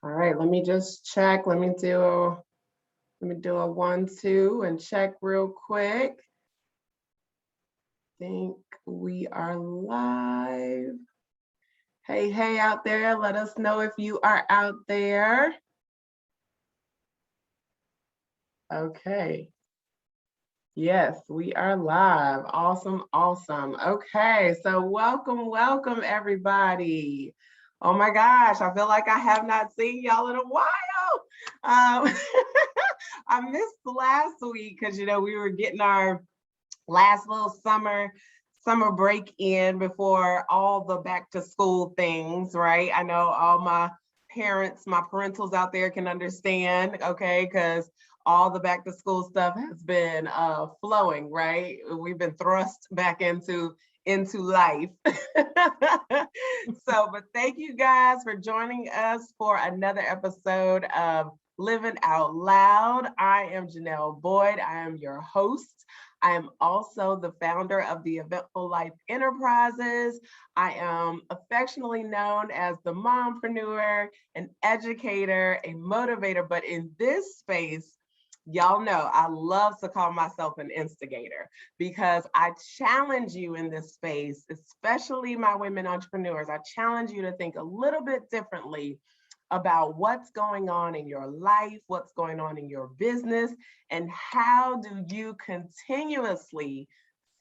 All right, let me just check. Let me do a 1, 2 and check real quick. Think we are live. Hey, hey out there. Let us know if you are out there. Okay. Yes, we are live. Awesome, awesome. Okay, so welcome everybody. Oh my gosh, I feel like I have not seen y'all in a while. I missed last week because we were getting our last little summer break in before all the back to school things, right? I know all my parentals out there can understand, okay, because all the back to school stuff has been flowing, right? We've been thrust back into life. But thank you guys for joining us for another episode of Living Out Loud. I am Janelle Boyd. I am your host. I am also the founder of the Eventful Life Enterprises. I am affectionately known as the mompreneur, an educator, a motivator, but in this space, y'all know I love to call myself an instigator because I challenge you in this space, especially my women entrepreneurs. I challenge you to think a little bit differently about what's going on in your life, what's going on in your business, and how do you continuously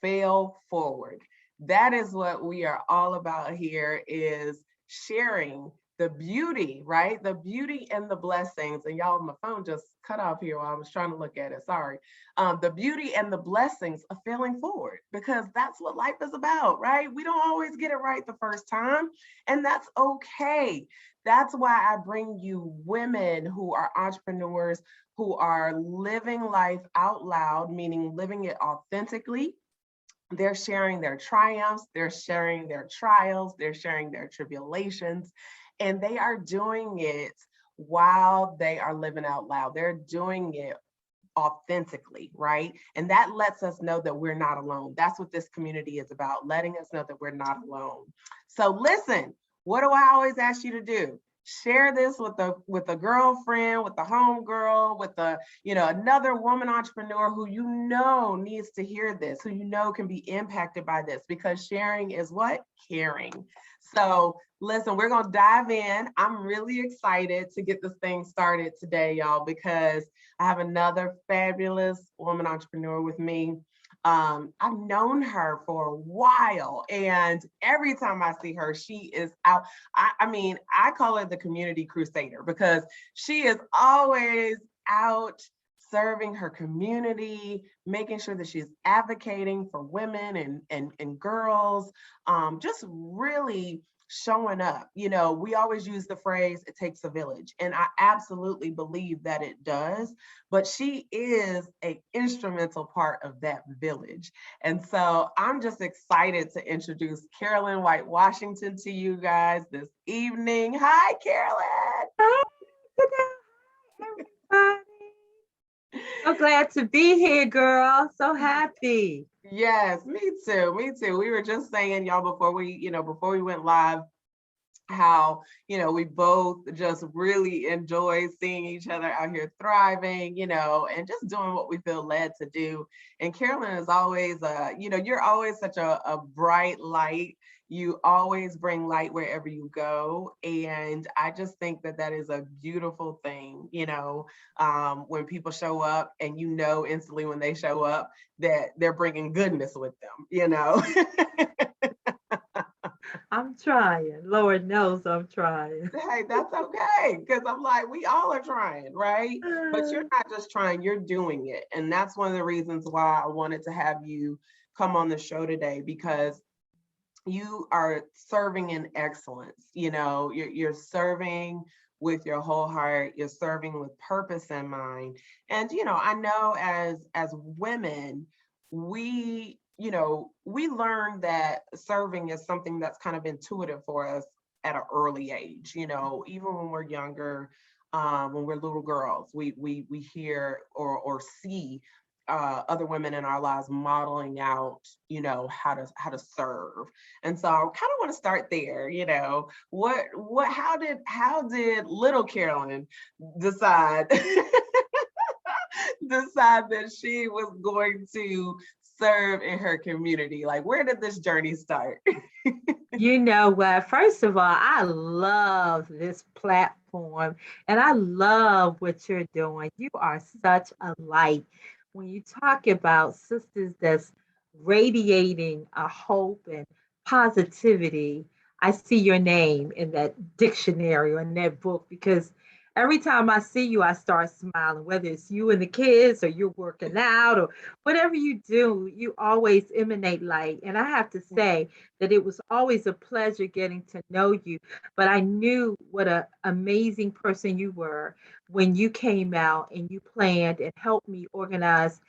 fail forward. That is what we are all about here, is sharing the beauty, right? The beauty and the blessings. And y'all, my phone just cut off here while I was trying to look at it, sorry. The beauty and the blessings of failing forward, because that's what life is about, right? We don't always get it right the first time, and that's okay. That's why I bring you women who are entrepreneurs, who are living life out loud, meaning living it authentically. They're sharing their triumphs, they're sharing their trials, they're sharing their tribulations, and they are doing it while they are living out loud. They're doing it authentically, right? And that lets us know that we're not alone. That's what this community is about, letting us know that we're not alone. So listen, what do I always ask you to do? Share this with a girlfriend, with a homegirl, with another woman entrepreneur who needs to hear this, who can be impacted by this, because sharing is what? Caring. So listen, we're gonna dive in. I'm really excited to get this thing started today, y'all, because I have another fabulous woman entrepreneur with me. I've known her for a while, and every time I see her, she is out. I call her the community crusader, because she is always out serving her community, making sure that she's advocating for women and girls, just really showing up. We always use the phrase, it takes a village, and I absolutely believe that it does, but she is an instrumental part of that village. And so I'm just excited to introduce Carolyn White Washington to you guys this evening. Hi, Carolyn. Hi, everybody. So glad to be here, girl. So happy. Yes, me too. Me too. We were just saying, y'all, before we went live, how we both just really enjoy seeing each other out here thriving, and just doing what we feel led to do. And Carolyn is always you're always such a bright light. You always bring light wherever you go, and I just think that is a beautiful thing. When people show up, and instantly when they show up that they're bringing goodness with them. I'm trying. Lord knows I'm trying. Hey, that's okay, because I'm like, we all are trying, right? But you're not just trying, you're doing it. And that's one of the reasons why I wanted to have you come on the show today, because you are serving in excellence. You're serving with your whole heart, you're serving with purpose in mind. And I know as women, we learn that serving is something that's kind of intuitive for us at an early age. Even when we're younger, when we're little girls, we hear or see other women in our lives modeling out, how to serve. And so I kind of want to start there. How did little Carolyn decide decide that she was going to serve in her community? Like, where did this journey start? You know what? First of all, I love this platform and I love what you're doing. You are such a light. When you talk about sisters that's radiating a hope and positivity, I see your name in that dictionary or in that book because every time I see you, I start smiling, whether it's you and the kids or you're working out or whatever you do, you always emanate light. And I have to say, that it was always a pleasure getting to know you. But I knew what an amazing person you were when you came out and you planned and helped me organize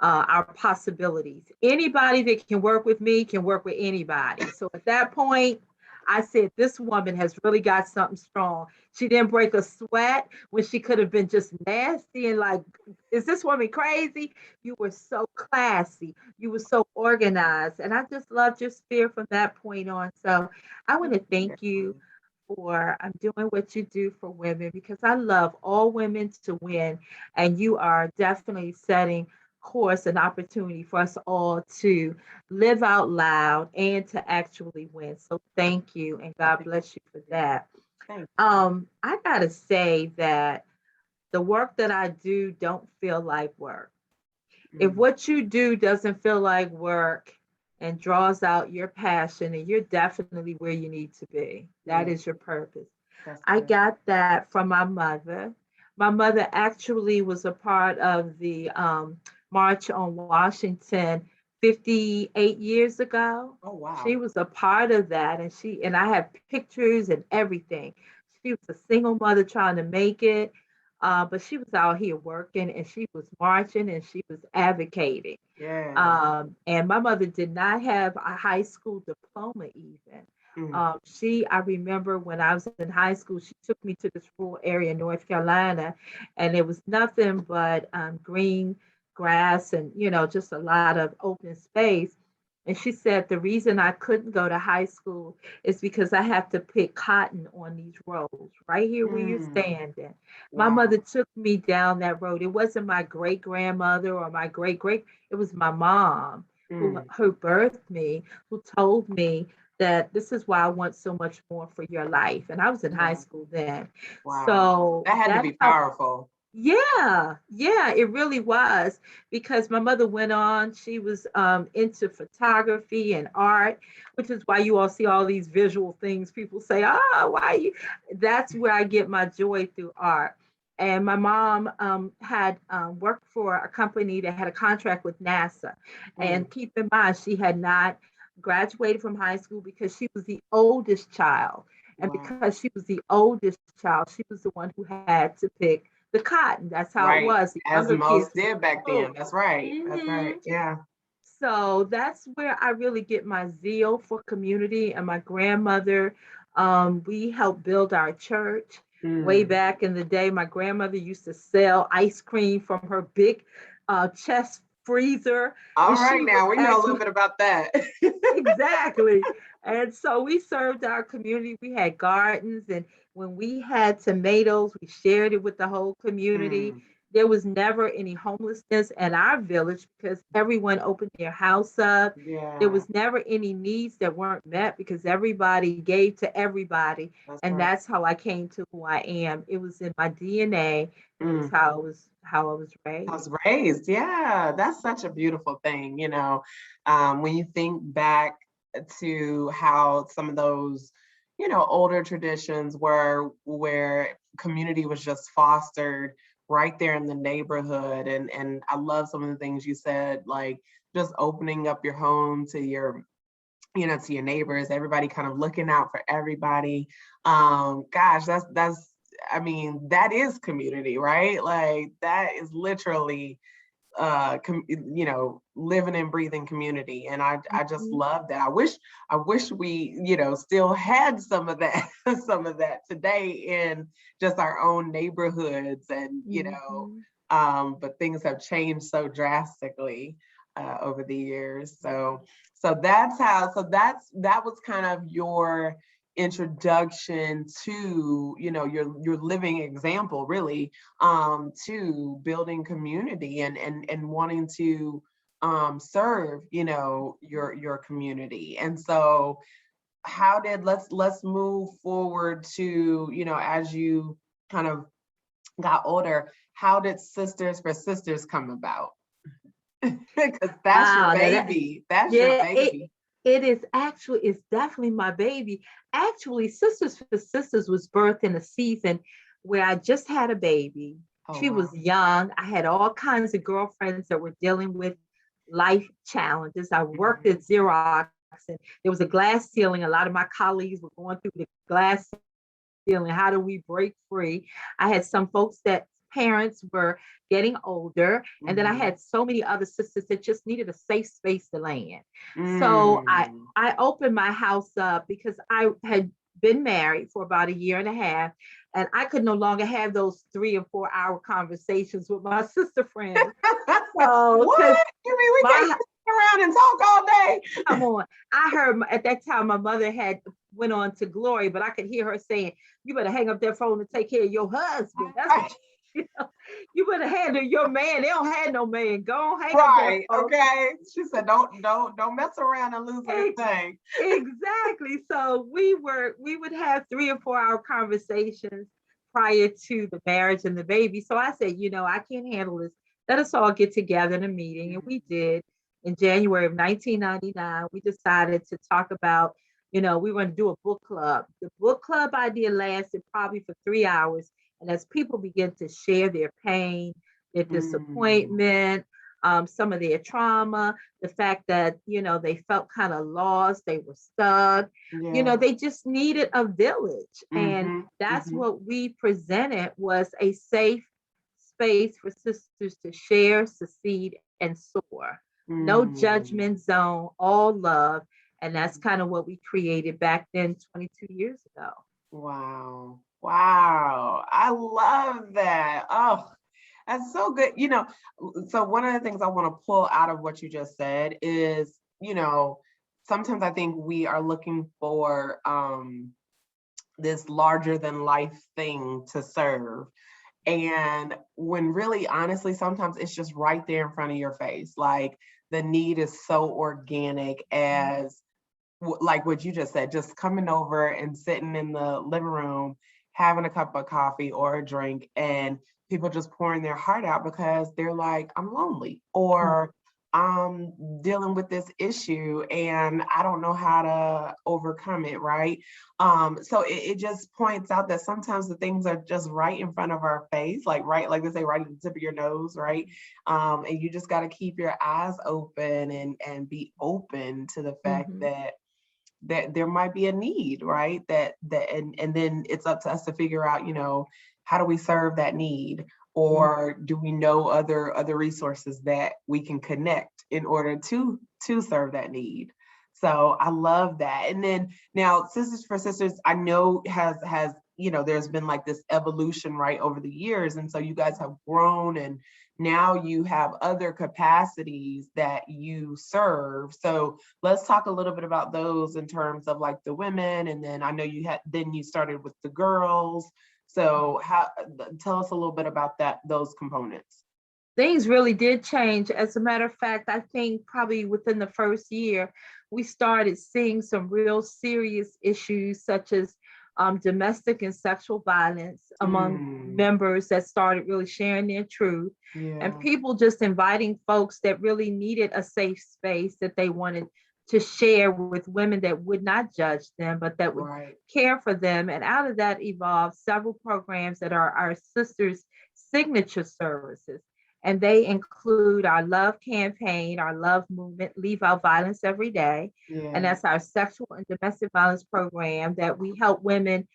our possibilities. Anybody that can work with me can work with anybody. So at that point, I said, this woman has really got something strong. She didn't break a sweat when she could have been just nasty and like, is this woman crazy? You were so classy. You were so organized. And I just loved your spirit from that point on. So I want to thank you for doing what you do for women because I love all women to win. And you are definitely setting course and opportunity for us all to live out loud and to actually win. So thank you and God bless you for that. Thank I gotta say that the work that I do don't feel like work. If you. what you do doesn't feel like work and draws out your passion, and you're definitely where you need to be. That Yeah, is your purpose. that's I good. got that from my mother. My mother actually was a part of the March on Washington 58 years ago. Oh, She wow. was a part of that, and I have pictures and everything. She was a single mother trying to make it, but she was out here working, and she was marching, and she was advocating. Yeah. And my mother did not have a high school diploma even. Mm, I remember when I was in high school, she took me to this rural area in North Carolina, and it was nothing but green grass and, just a lot of open space. And she said the reason I couldn't go to high school is because I have to pick cotton on these roads right here where you're mm, standing. My wow. mother took me down that road. It wasn't my great grandmother or my great great, it was my mom Mm, who birthed me, who told me that this is why I want so much more for your life. And I was in high yeah. school then. Wow. So That had to that be helped. powerful. Yeah, yeah, it really was because my mother went on. She was into photography and art, which is why you all see all these visual things. People say, "Oh, why you?" That's where I get my joy through art. And my mom had worked for a company that had a contract with NASA. Mm, And keep in mind, she had not graduated from high school because she was the oldest child. And wow. because she was the oldest child, she was the one who had to pick the cotton. That's how it Right. was. The As younger most kids were did back then. school. That's right. That's right. Hmm. Yeah. So that's where I really get my zeal for community. And my grandmother, we helped build our church. Way Mm. back in the day, my grandmother used to sell ice cream from her big chest freezer, All and right. she was Now we know a little actually bit about that. exactly. And so we served our community. We had gardens, and when we had tomatoes, we shared it with the whole community. Mm, There was never any homelessness in our village because everyone opened their house up. There yeah. was never any needs that weren't met because everybody gave to everybody. That's And right. that's how I came to who I am. It was in my DNA, and it was Mm. how I was I raised. was raised. Yeah. That's such a beautiful thing. When you think back to how some of those, older traditions were where community was just fostered right there in the neighborhood. And I love some of the things you said, like just opening up your home to your neighbors, everybody kind of looking out for everybody. Gosh, that's I mean, that is community, right? Like that is literally living and breathing community. And I just Mhm, love that. I wish we, still had some of that, some of that today in just our own neighborhoods and, mhm. but things have changed so drastically over the years. So that was kind of your introduction to, your living example, really, to building community and wanting to serve, your community. And so let's move forward to, as you kind of got older, how did Sisters for Sisters come about? Because that's your Wow, baby. That's your yeah, baby. it's definitely my baby. Actually, Sisters for Sisters was birthed in a season where I just had a baby. Oh, She wow. was young. I had all kinds of girlfriends that were dealing with life challenges. I worked at Xerox and there was a glass ceiling. A lot of my colleagues were going through the glass ceiling. How do we break free? I had some folks that parents were getting older, and then I had so many other sisters that just needed a safe space to land. So I opened my house up because I had been married for about a year and a half, and I could no longer have those 3 and 4 hour conversations with my sister friends. So, because What? You mean we can't sit around and talk all day? come on, I heard at that time my mother had went on to glory, but I could hear her saying, "You better hang up that phone and take care of your husband." That's what you better handle your man. They don't have no man. Go on, hang up that Right. phone. Okay. She said, don't mess around and lose anything. Exactly. So we would have 3 or 4 hour conversations prior to the marriage and the baby. So I said, I can't handle this. Let us all get together in a meeting. And we did in January of 1999. We decided to talk about, we were going to do a book club. The book club idea lasted probably for 3 hours. And as people begin to share their pain, their disappointment, some of their trauma, the fact that, they felt kind of lost, they were stuck, they just needed a village. And that's what we presented, was a safe space for sisters to share, succeed, and soar. No judgment zone, all love. And that's kind of what we created back then 22 years ago. Wow. Wow. I love that. Oh, that's so good. So one of the things I want to pull out of what you just said is, sometimes I think we are looking for this larger than life thing to serve. And when really, honestly, sometimes it's just right there in front of your face. Like the need is so organic as like what you just said, just coming over and sitting in the living room, having a cup of coffee or a drink, and people just pouring their heart out because they're like, I'm lonely, or I'm dealing with this issue and I don't know how to overcome it, right? So it just points out that sometimes the things are just right in front of our face, like they say, right at the tip of your nose, right? And you just got to keep your eyes open and be open to the fact that there might be a need, right? And then it's up to us to figure out, how do we serve that need? Or do we know other resources that we can connect in order to serve that need? So I love that. And then now Sisters for Sisters, I know has there's been like this evolution, right, over the years. And so you guys have grown, and now you have other capacities that you serve. So let's talk a little bit about those in terms of like the women. And then I know you started with the girls. So tell us a little bit about those components. Things really did change. As a matter of fact, I think probably within the first year, we started seeing some real serious issues such as domestic and sexual violence among members that started really sharing their truth, and people just inviting folks that really needed a safe space that they wanted to share with women that would not judge them, but that would care for them. And out of that evolved several programs that are our sisters' signature services. And they include our love campaign, our love movement, Leave Out Violence Every Day. And that's our sexual and domestic violence program that we help women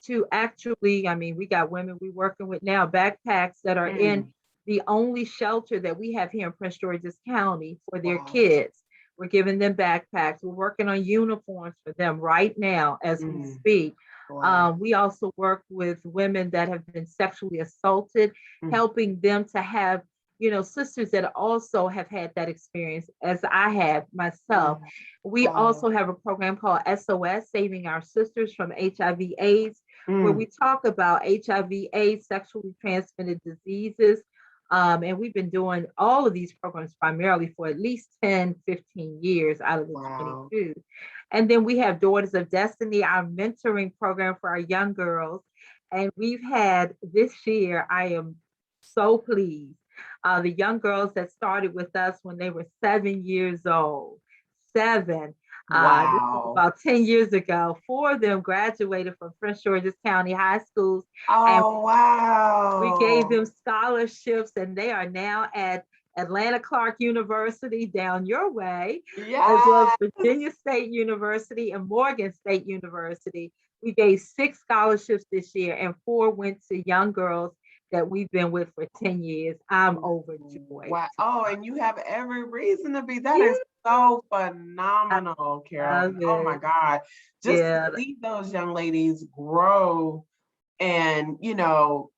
to actually, we got women we're working with now, backpacks that are in the only shelter that we have here in Prince George's County for their kids. We're giving them backpacks. We're working on uniforms for them right now as we speak. Wow. We also work with women that have been sexually assaulted, Mm, helping them to have, sisters that also have had that experience as I have myself. wow. We Wow. also have a program called SOS, Saving Our Sisters from HIV/AIDS, where Mm, we talk about HIV/AIDS, sexually transmitted diseases. And we've been doing all of these programs primarily for at least 10, 15 years out of the wow. 22. And then we have Daughters of Destiny, our mentoring program for our young girls. And we've had this year, I am so pleased. The young girls that started with us when they were 7 years old, seven. This was Wow. about 10 years ago. Four of them graduated from Prince George's County High Schools, and Oh, we gave wow. them scholarships, and they are now at Atlanta Clark University down your way, as well as Yes. Virginia State University and Morgan State University. We gave six scholarships this year, and four went to young girls that we've been with for 10 years. I'm overjoyed. Wow. Oh, and you have every reason to be. That Yeah, is so I phenomenal, love Carolyn. Oh my it. God. Just to Yeah, see those young ladies grow and,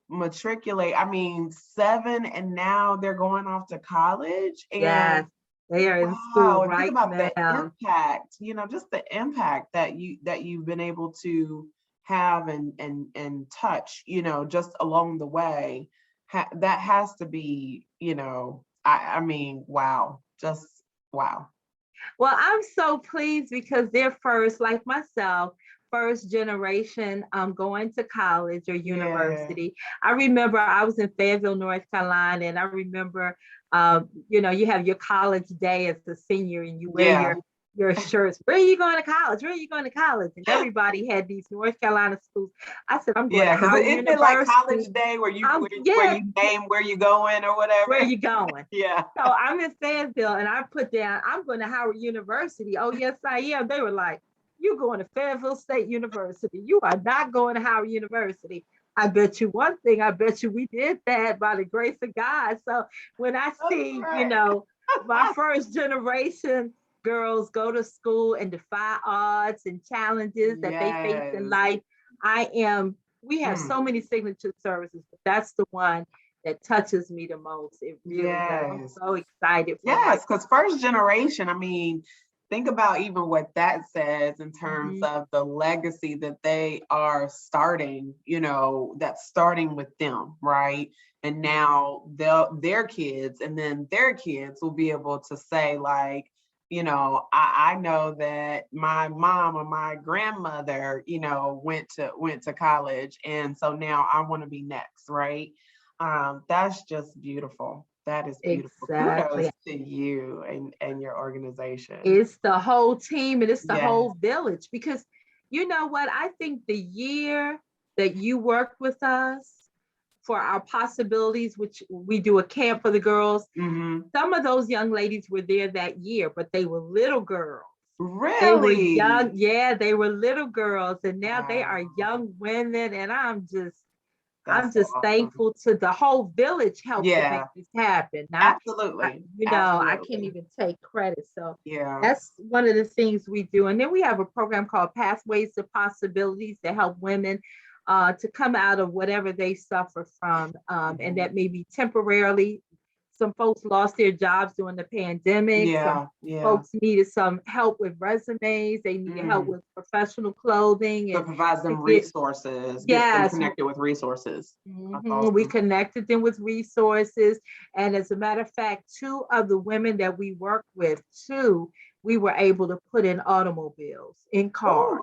matriculate. I mean, seven, and now they're going off to college. And yes, they are in school wow, and think right about the now. impact, just the impact that you've been able to have and touch, just along the way. That has to be, I mean, wow, just wow. Well, I'm so pleased because they're first, like myself, first generation going to college or Yeah, university. I remember I was in Fayetteville, North Carolina, and I remember, you have your college day as a senior and you wear yeah, your shirts. Where are you going to college? Where are you going to college? And everybody had these North Carolina schools. I said, I'm going to yeah. Because Howard isn't it like college University. day where you I'm, where yeah, you name where you going or whatever? where are you going? Yeah. So I'm in Fayetteville and I put down, I'm going to Howard University. Oh, yes, I am. They were like, you're going to Fayetteville State University. You are not going to Howard University. I bet you one thing, I bet you we did that by the grace of God. So when I That's see, right. my first generation girls go to school and defy odds and challenges that they face in Yes. life, we have Mm, so many signature services, but that's the one that touches me the most. It really does. I'm yes. so excited for my. Yes, because first generation, I mean, think about even what that says in terms Mhm. of the legacy that they are starting, that's starting with them, right? And now their kids and then their kids will be able to say, like, I know that my mom or my grandmother, went to college. And so now I want to be next, right? That's just beautiful. That is beautiful. Kudos Exactly. to you and your organization. It's the whole team and it's the Yes. whole village because you know what? I think the year that you worked with us for our possibilities, which we do a camp for the girls, Hmm. some of those young ladies were there that year, but they were little girls. They were young, Really? yeah, they were little girls, and now they are Wow. young women, and I'm That's so just awesome. thankful to the whole village helped to make Yeah, this happen. Not, absolutely. I can't Absolutely. even take credit. So Yeah. that's one of the things we do. And then we have a program called Pathways to Possibilities to help women to come out of whatever they suffer from. And Mhm. that may be temporarily. Some folks lost their jobs during the pandemic. Some Yeah. Yeah. folks needed some help with resumes. They needed help Mm. with professional clothing So it and provides to them get, resources, gets them yes, connected with resources. That's we awesome. connected them with resources. And as a matter of fact, two of the women that we work with, we were able to put in automobiles, in Oh, cars.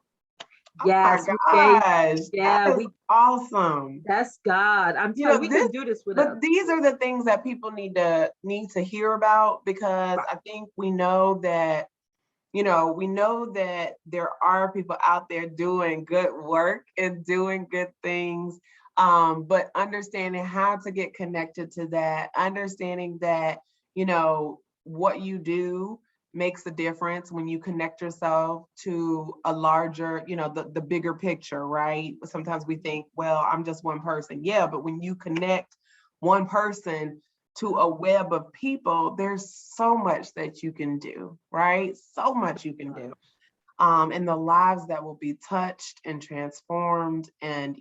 oh my Yes, we gave, gosh. That yeah, is awesome. that's God. I'm You telling you, know, we this couldn't do this without. but these are the things that people need to hear about, because I think we know that there are people out there doing good work and doing good things. But understanding how to get connected to that, understanding that, what you do makes a difference when you connect yourself to a larger, the bigger picture, right? Sometimes we think, well, I'm just one person. Yeah, but when you connect one person to a web of people, there's so much that you can do, right? So much you can do. and the lives that will be touched and transformed and,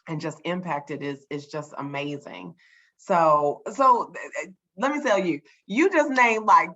and just impacted is just amazing. So let me tell you, you just named like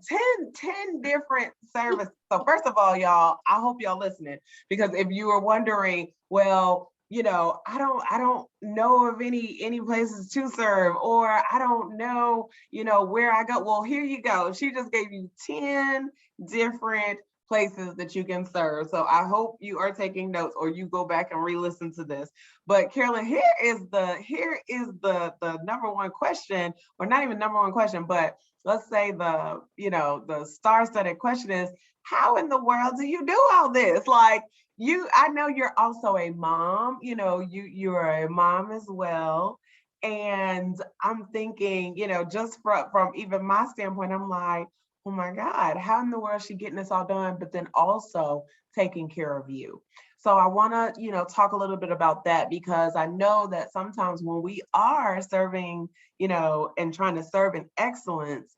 10 different services. So first of all, y'all, I hope y'all listening, because if you were wondering, well, I don't know of any places to serve, or I don't know, where I go. Well, here you go. She just gave you 10 different places that you can serve. So I hope you are taking notes, or you go back and re-listen to this. But Carolyn, here is the number one question, or not even number one question, but let's say the star-studded question is, how in the world do you do all this? Like, I know you're also a mom, you're a mom as well. And I'm thinking, just from even my standpoint, I'm like, oh my God, how in the world is she getting this all done, but then also taking care of you? So I want to, talk a little bit about that, because I know that sometimes when we are serving, and trying to serve in excellence,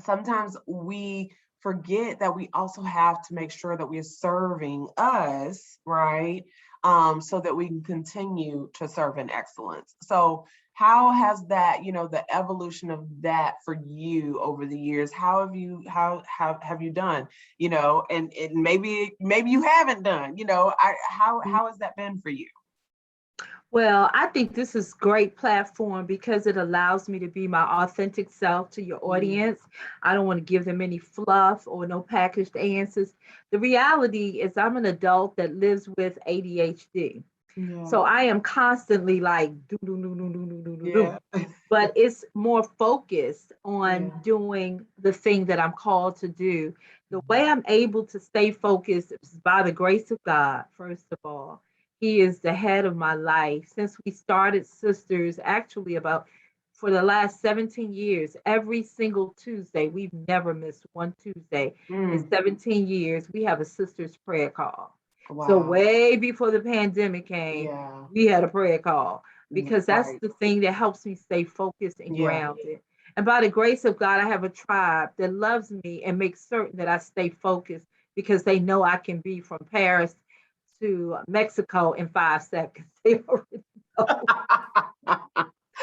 sometimes we forget that we also have to make sure that we're serving us, right? So that we can continue to serve in excellence. So how has that, the evolution of that for you over the years, how have you done, and maybe you haven't done, how has that been for you? Well, I think this is great platform because it allows me to be my authentic self to your audience. I don't want to give them any fluff or no packaged answers. The reality is I'm an adult that lives with ADHD. Yeah. So I am constantly like do do do do do do do do do. Yeah. But it's more focused on Yeah. doing the thing that I'm called to do. The way I'm able to stay focused is by the grace of God, first of all. He is the head of my life. Since we started Sisters, actually about for the last 17 years, every single Tuesday, we've never missed one Tuesday. In 17 years, we have a Sisters prayer call. So Wow. way before the pandemic came, Yeah. we had a prayer call, because that's Right. the thing that helps me stay focused and Yeah. grounded. And by the grace of God, I have a tribe that loves me and makes certain that I stay focused, because they know I can be from Paris to Mexico in 5 seconds. They already know.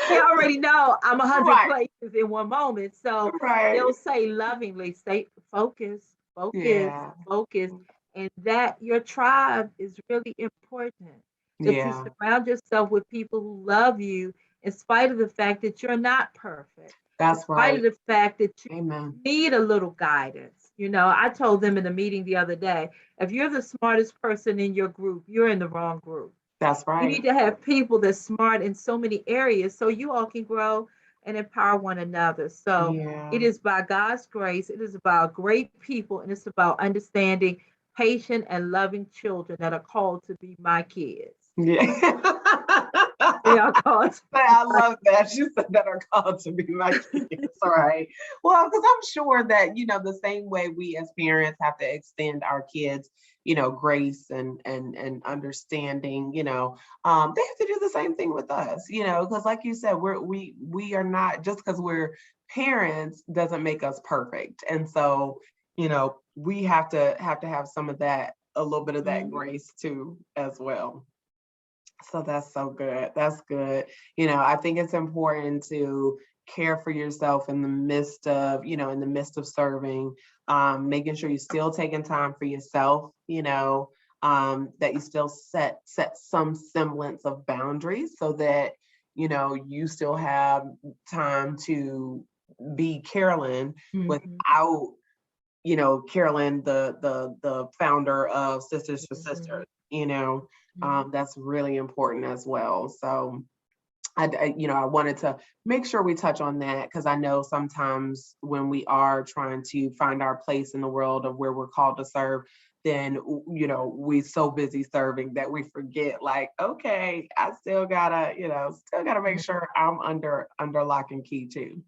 They already know I'm 100 Right. places in one moment. So Right. they'll say lovingly, stay focused, focus, Yeah. focus. And that your tribe is really important. That you Yeah. surround yourself with people who love you in spite of the fact that you're not perfect, in That's spite right. of the fact that you Amen. need a little guidance. I told them in a meeting the other day, if you're the smartest person in your group, you're in the wrong group. That's You right. need to have people that's smart in so many areas so you all can grow and empower one another. So Yeah. it is by God's grace, it is about great people, and it's about understanding patient and loving children that are called to be my kids. Yeah. They are called to be I my love that. You said that are called to be my kids. All right. Well, because I'm sure that, the same way we as parents have to extend our kids, grace and understanding, they have to do the same thing with us, because like you said, we are not, just because we're parents doesn't make us perfect. And so, we have to have some of that, a little bit of that grace too, as well. So that's so good. That's good. I think it's important to care for yourself in the midst of, serving, making sure you're still taking time for yourself, that you still set some semblance of boundaries so that, you still have time to be Carolyn without, Carolyn, the founder of Sisters for Sisters, that's really important as well. So I wanted to make sure we touch on that, because I know sometimes when we are trying to find our place in the world of where we're called to serve, then, we so busy serving that we forget, like, okay, I still gotta make sure I'm under lock and key too.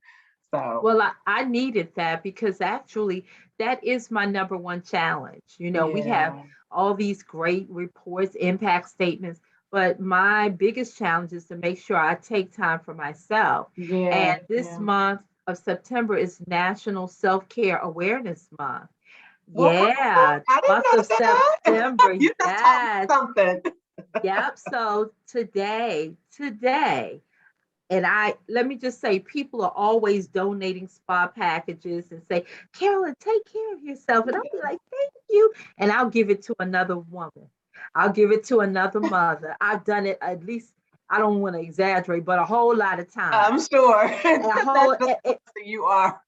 So. Well, I needed that because actually that is my number one challenge. We have Yeah. all these great reports, impact statements, but my biggest challenge is to make sure I take time for myself. Yeah. And this month of September is National Self-Care Awareness Month. Well, come on. Yeah, I didn't 12th know of that. September. You just taught me Yes. something. Yep. So today, and let me just say, people are always donating spa packages and say, Carolyn, take care of yourself. And I'll be like, thank you. And I'll give it to another woman. I'll give it to another mother. I've done it at least, I don't want to exaggerate, but a whole lot of times. I'm sure. A That's whole, just the person you are.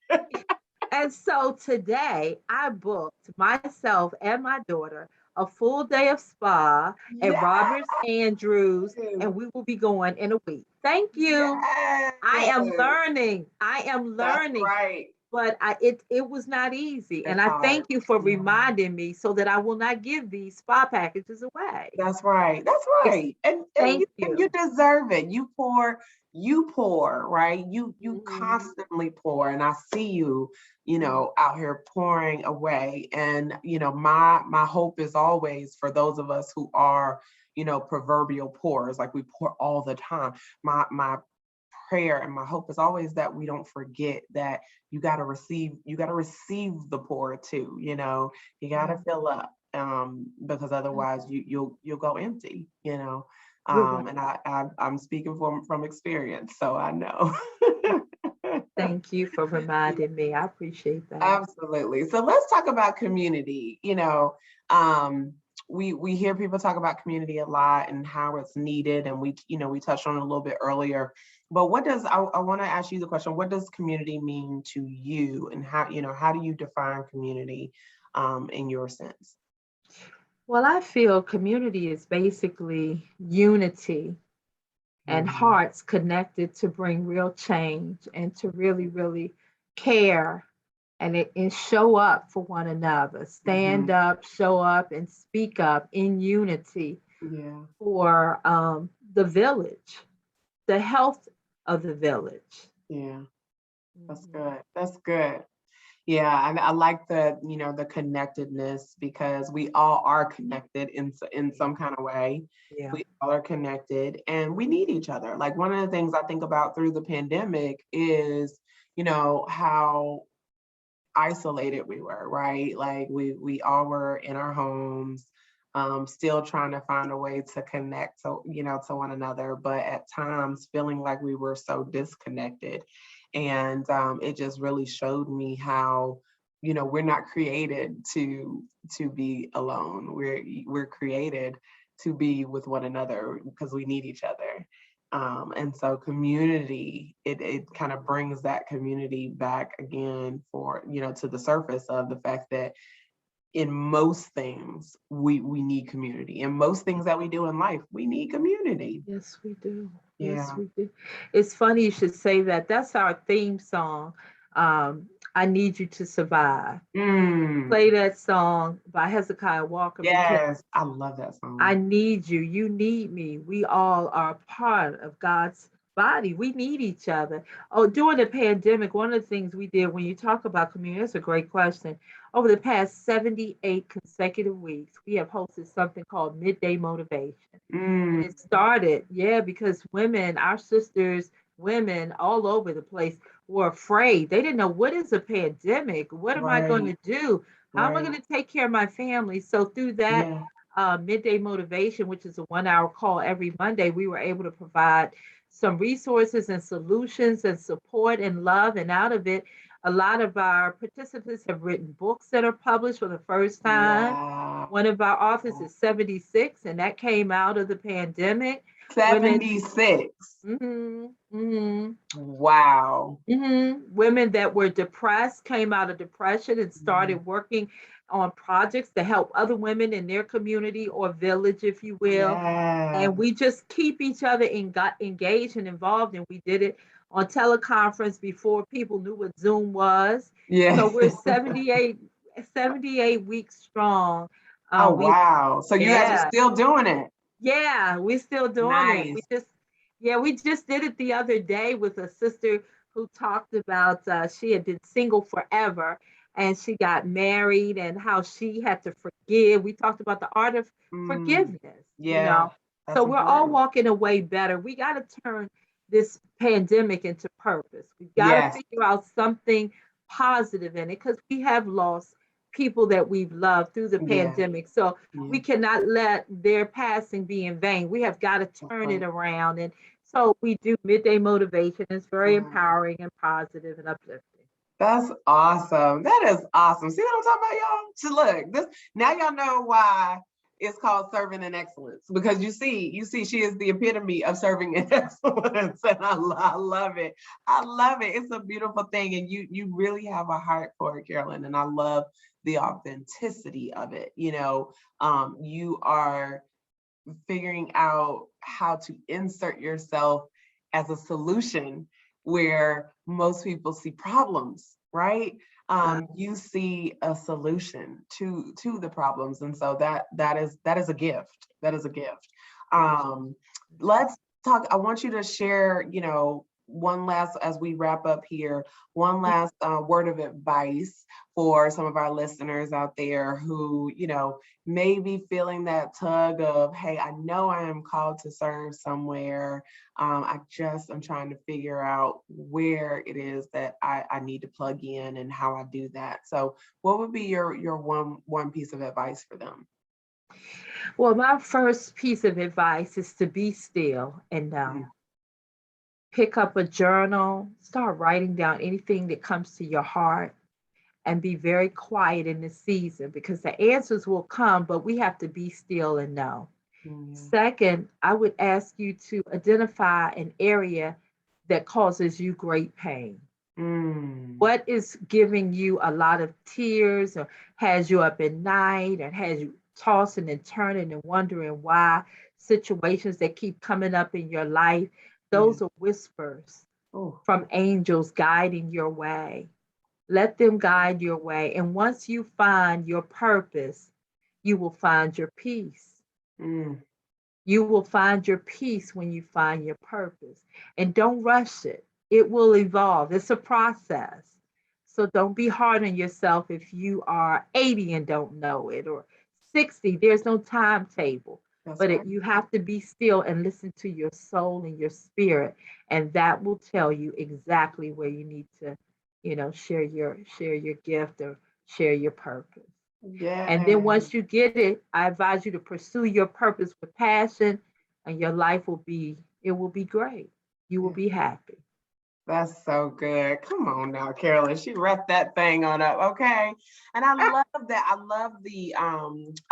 and so today I booked myself and my daughter a full day of spa at Yes. Roberts Andrews, and we will be going in a week. Thank you. Yes. I am learning. I am That's learning. right. But it was not easy. And It's I hard. thank you for Yeah. reminding me so that I will not give these spa packages away. That's right. That's It's, right. And thank you you. deserve it. You pour, right? You Mhm. constantly pour. And I see you, out here pouring away. And my hope is always for those of us who are, proverbial pourers, like we pour all the time. My prayer and my hope is always that we don't forget that you got to receive the pour too, you got to fill up, because otherwise you'll go empty, You're right. and I'm speaking from experience, so I know. Thank you for reminding me. I appreciate that. Absolutely. So let's talk about community. Um, we hear people talk about community a lot and how it's needed, and we touched on it a little bit earlier. But I want to ask you the question, what does community mean to you, and how do you define community in your sense? Well, I feel community is basically unity and Mhm. hearts connected to bring real change and to really, really care and show up for one another, stand Mhm. up, show up, and speak up in unity Yeah. for the village, the health of the village. Yeah. That's Mhm. good. That's good. Yeah, and I like the connectedness, because we all are connected in some kind of way. Yeah. We all are connected and we need each other. Like, one of the things I think about through the pandemic is, how isolated we were, right? Like, we all were in our homes, still trying to find a way to connect to one another, but at times feeling like we were so disconnected. And it just really showed me how, we're not created to be alone. We're created to be with one another because we need each other. And so community, it kind of brings that community back again to the surface of the fact that in most things we need community. In most things that we do in life, we need community. Yes, we do. Yes, Yeah. we do. It's funny you should say that. That's our theme song. I Need You to Survive. Mm, Play that song by Hezekiah Walker because yes, I love that I song. need you. You need me. We all are part of God's body. We need each other. Oh, during the pandemic, one of the things we did when you talk about community, that's a great question. Over the past 78 consecutive weeks, we have hosted something called Midday Motivation. And Mm, it started, yeah, because women, our sisters, women all over the place were afraid. They didn't know, what is a pandemic? What am I going right, to do? How am I right. going to take care of my family? So through that Yeah. Midday Motivation, which is a 1 hour call every Monday, we were able to provide some resources and solutions and support and love. And out of it, a lot of our participants have written books that are published for the first time. Wow. One of our authors is 76, and that came out of the pandemic. Women, 76. mhm, mhm, Wow. women that were depressed came out of depression and Mm, started working on projects to help other women in their community or village, if you will. yeah. And we just keep each other engaged and involved. And we did it on teleconference before people knew what Zoom was. Yeah. So we're 78 weeks strong. Oh, We wow. So you guys are Yeah, still doing it. yeah, we're still doing it. Nice. We just did it the other day with a sister who talked about she had been single forever and she got married and how she had to forgive. We talked about the art of Mm, forgiveness, you yeah, know. So that's we're all important. walking away better. We got to turn this pandemic into purpose. We've got to Yes. figure out something positive in it because we have lost people that we've loved through the Yeah. pandemic. So Yeah. we cannot let their passing be in vain. We have got to turn it Right. around. And so we do Midday Motivation. It's very Mhm. empowering and positive and uplifting. That's awesome. That is awesome. See what I'm talking about, y'all? So look, this now y'all know why it's called serving in excellence, because you see, she is the epitome of serving in excellence, and I love it. I love it. It's a beautiful thing, and you really have a heart for it, Carolyn, and I love the authenticity of it. You are figuring out how to insert yourself as a solution where most people see problems, right? You see a solution to the problems, and so that is a gift. That is a gift. Um, let's talk. I want you to share, one last, as we wrap up here, one last word of advice for some of our listeners out there who, may be feeling that tug of, hey, I know I am called to serve somewhere. I'm trying to figure out where it is that I need to plug in and how I do that. So what would be your one piece of advice for them? Well, my first piece of advice is to be still and know. Pick up a journal, start writing down anything that comes to your heart, and be very quiet in this season because the answers will come, but we have to be still and know. Yeah. Second, I would ask you to identify an area that causes you great pain. Mm. What is giving you a lot of tears or has you up at night or has you tossing and turning and wondering why situations that keep coming up in your life? Yeah. Those are whispers Oh. from angels guiding your way. Let them guide your way. And once you find your purpose, you will find your peace. Mm. You will find your peace when you find your purpose. And don't rush it, it will evolve. It's a process. So don't be hard on yourself if you are 80 and don't know it or 60. There's no timetable. That's But right. you have to be still and listen to your soul and your spirit, and that will tell you exactly where you need to, share your gift or share your purpose. And then Yeah. once you get it, I advise you to pursue your purpose with passion, and your life will be great. You will Yeah. be happy. That's so good. Come on now, Carolyn. She wrapped that thing on up. Okay. And I love that. I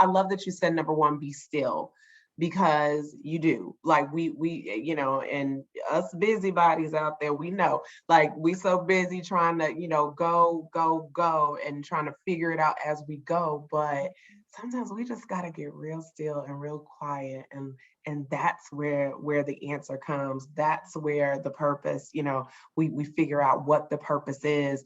love that you said number one, be still, because you do. Like and us busybodies out there, we know, like we so busy trying to, go and trying to figure it out as we go. But sometimes we just gotta get real still and real quiet, and that's where the answer comes. That's where the purpose, we figure out what the purpose is.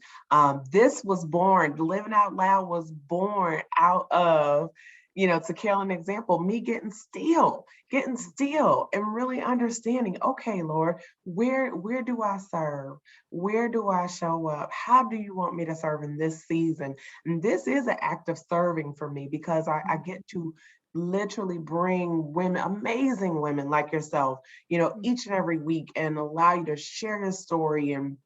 This was born, Living Out Loud was born out of, to kill an example, me getting still and really understanding, okay, Lord, where do I serve? Where do I show up? How do you want me to serve in this season? And this is an act of serving for me, because I get to literally bring women, amazing women like yourself, each and every week, and allow you to share your story and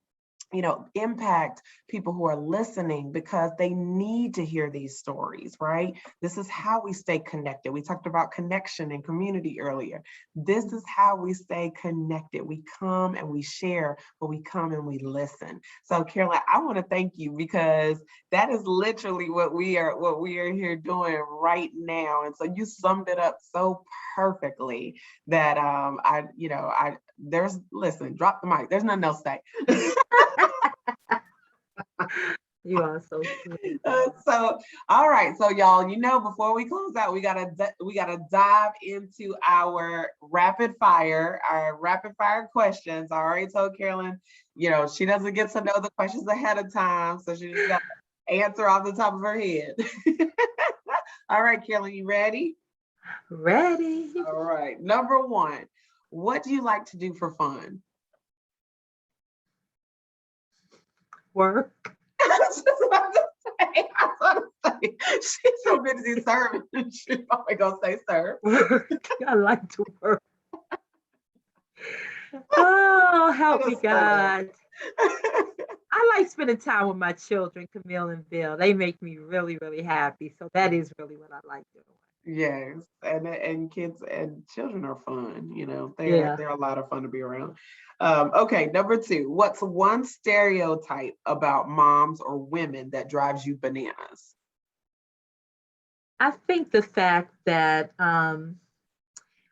impact people who are listening, because they need to hear these stories, right? This is how we stay connected. We talked about connection and community earlier. This is how we stay connected. We come and we share, but we come and we listen. So Caroline, I want to thank you, because that is literally what we are here doing right now. And so you summed it up so perfectly that listen, drop the mic. There's nothing else to say. You are so sweet. So, all right. So y'all, before we close out, we gotta dive into our rapid fire questions. I already told Carolyn, she doesn't get to know the questions ahead of time, so she just got to answer off the top of her head. All right, Carolyn, you ready? Ready? All right. Number one, what do you like to do for fun? Work. I was just about to say, she's so busy serving. She's probably gonna say serve. Work. I like to work. Oh, I help me, just love God. it. I like spending time with my children, Camille and Bill. They make me really, really happy. So that is really what I like doing. Yes, and kids and children are fun. Yeah. They're a lot of fun to be around. Okay, number two. What's one stereotype about moms or women that drives you bananas? I think the fact that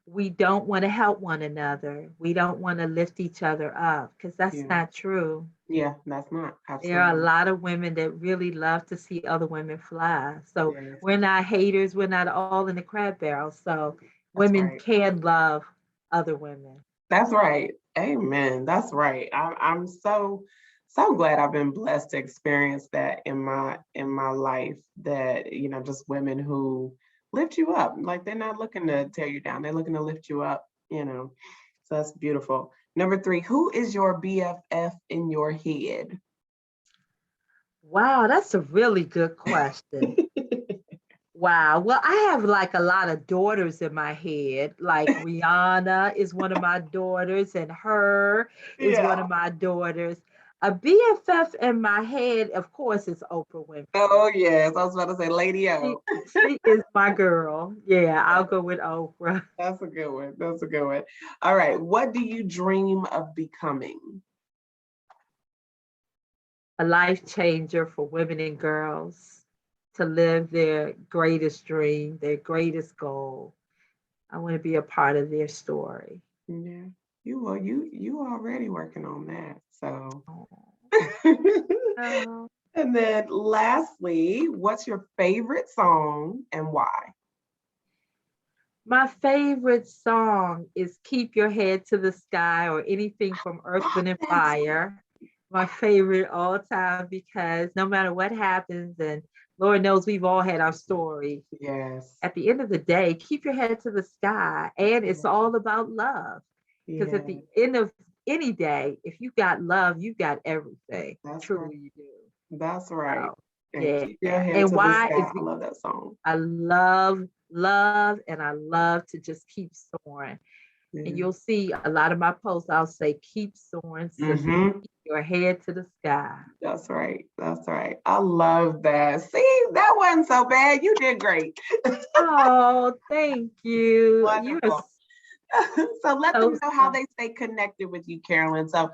we don't want to help one another, we don't want to lift each other up, because that's Yeah, not true. yeah, that's not There are a absolutely. lot of women that really love to see other women fly. So Yes, we're not haters, we're not all in the crab barrel. So that's women right. can love other women. That's right. Amen. That's right. I'm so glad I've been blessed to experience that in my life, that just women who lift you up. Like, they're not looking to tear you down. They're looking to lift you up. So that's beautiful. Number three, who is your BFF in your head? Wow, that's a really good question. Wow. Well, I have like a lot of daughters in my head. Like Rihanna is one of my daughters, and her is one Yeah. of my daughters. A BFF in my head, of course, is Oprah Winfrey. Oh yes, I was about to say Lady She, O. she is my girl. Yeah, I'll go with Oprah. That's a good one. That's a good one. All right. What do you dream of becoming? A life changer for women and girls to live their greatest dream, their greatest goal. I want to be a part of their story. Yeah. You already working on that. So Oh. and then lastly, what's your favorite song and why? My favorite song is Keep Your Head to the Sky, or anything from Earth, Love Wind, and that song. Fire. My favorite all time, because no matter what happens, and Lord knows we've all had our story, Yes. at the end of the day, keep your head to the sky. And it's Yeah. all about love. Because at Yeah. the end of any day, if you got love, you got everything. That's right. Truly, you do. That's right. So, And yeah. keep your head And to the why is sky. I love that song. I love love, and I love to just keep soaring. And Yeah. you'll see a lot of my posts, I'll say, keep soaring, sister. Mm-hmm. Keep your head to the sky. That's right. That's right. I love that. See, that wasn't so bad. You did great. Oh, thank you. You are Wonderful. So let them so know how smart. they stay connected with you, Carolyn. So,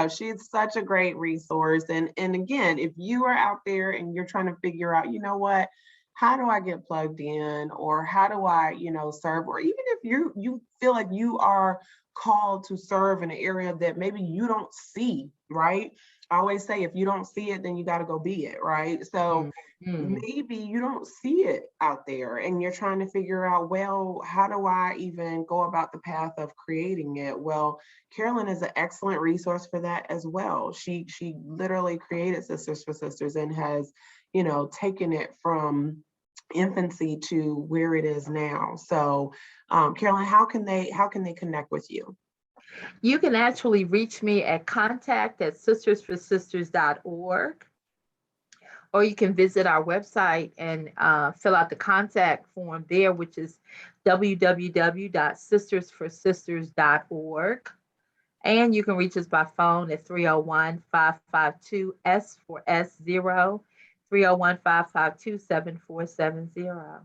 she's such a great resource. And again, if you are out there and you're trying to figure out, what, how do I get plugged in, or how do I, serve, or even if you feel like you are called to serve in an area that maybe you don't see, right? I always say, if you don't see it, then you got to go be it, right? So Mhm. maybe you don't see it out there and you're trying to figure out, well, how do I even go about the path of creating it? Well, Carolyn is an excellent resource for that as well. She literally created Sisters for Sisters and has, taken it from infancy to where it is now. So Carolyn, how can they connect with you? You can actually reach me at contact@sistersforsisters.org, or you can visit our website and fill out the contact form there, which is www.sistersforsisters.org. And you can reach us by phone at 301-552-S for S0, 301-552-7470.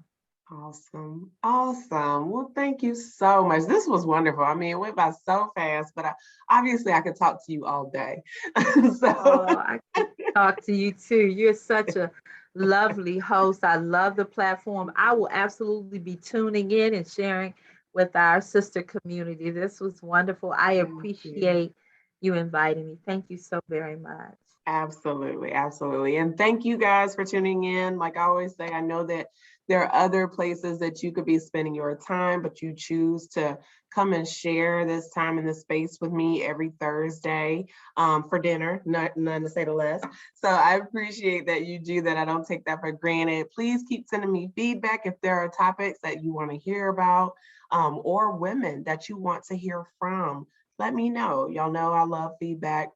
Awesome. Awesome. Well, thank you so much. This was wonderful. I mean, it went by so fast, but obviously I could talk to you all day. So, Oh, I could talk to you too. You're such a lovely host. I love the platform. I will absolutely be tuning in and sharing with our sister community. This was wonderful. I thank you. appreciate you inviting me. Thank you so very much. Absolutely, absolutely. And thank you guys for tuning in. Like I always say, I know that there are other places that you could be spending your time, but you choose to come and share this time in this space with me every Thursday for dinner, none to say the less. So I appreciate that you do that. I don't take that for granted. Please keep sending me feedback if there are topics that you want to hear about, or women that you want to hear from. Let me know. Y'all know I love feedback.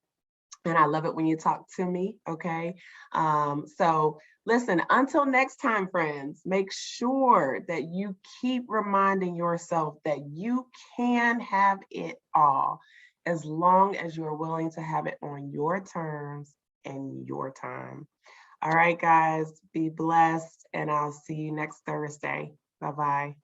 And I love it when you talk to me, okay? So listen, until next time, friends, make sure that you keep reminding yourself that you can have it all. as long as you are willing to have it on your terms and your time. All right, guys, be blessed, and I'll see you next Thursday. Bye-bye.